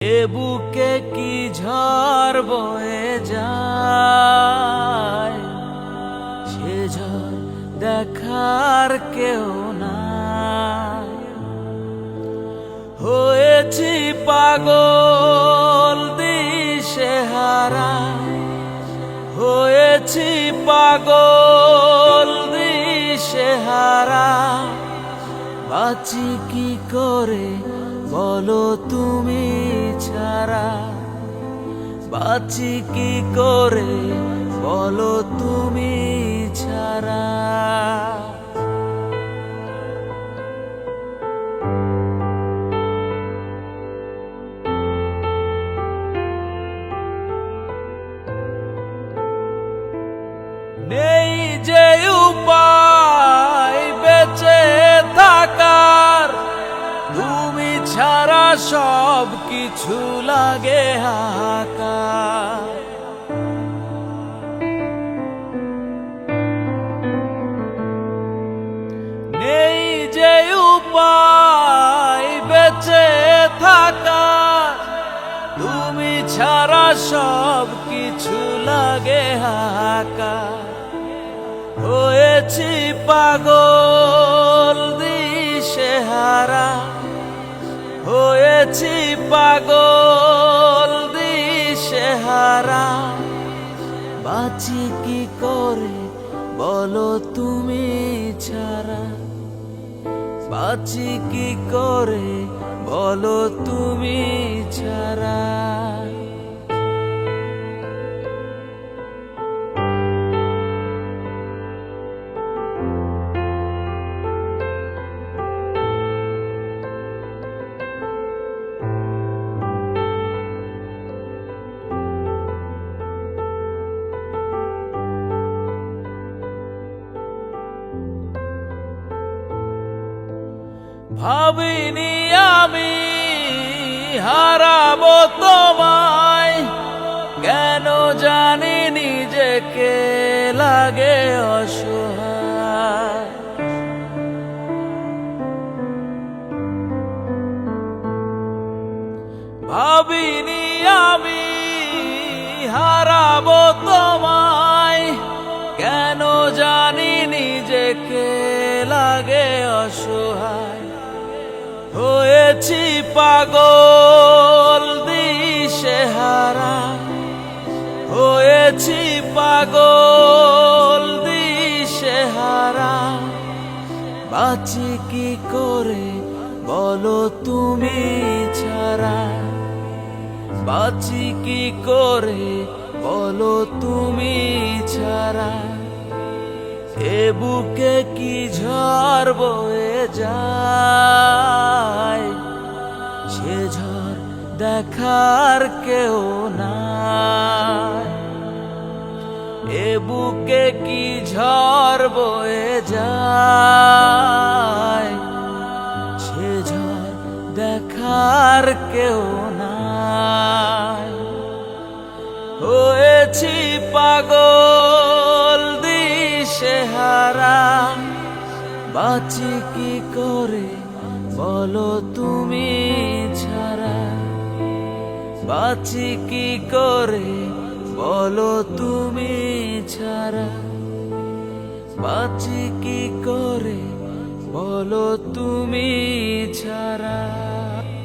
এ বুকে কি ঝড় বয়ে যায়, সে ঝড় দেখার কেউ নাই। হয়েছি পাগল দিশেহারা, হয়েছি পাগল দিশেহারা। বাঁচি কি করে বলো তুমি ছাড়া, বাঁচি কি করে বলো তুমি ছাড়া। নেই যে উপায় বেঁচে থাকার, তুমি ছাড়া সব কিছু লাগে হাহাকার। নেই যে উপায় বেঁচে থাকার, তুমি ছাড়া সব কিছু লাগে হাহাকার। হয়েছি পাগল দিশেহারা, হয়েছি পাগল দিশেহারা। বাঁচি কি করে বলো তুমি ছাড়া, বাঁচি কি করে বলো তুমি ছাড়া। ভাবিনি আমি হারাবো তোমায়, কেন জানি নিজেকে লাগে অসহায়। ভাবিনি আমি হারাবো তোমায়, কেন জানি নিজেকে লাগে অসহায়। হয়েছি পাগল দিশেহারা, হয়েছি পাগল দিশেহারা। বাঁচি কি করে বলো তুমি ছাড়া, বাঁচি কি করে বলো তুমি ছাড়া। এ বুকে কি ঝড় বয়ে যায়, সে ঝড় দেখার কেউ নাই। এ বুকে কি ঝড় বয়ে যায়, সে ঝড় দেখার কেউ নাই। হয়েছি পাগল দিশেহারা, বাঁচি কি করে বলো তুমি ছাড়া, বাঁচি কি করে বলো তুমি ছাড়া। বাঁচি কি করে বলো তুমি ছাড়া।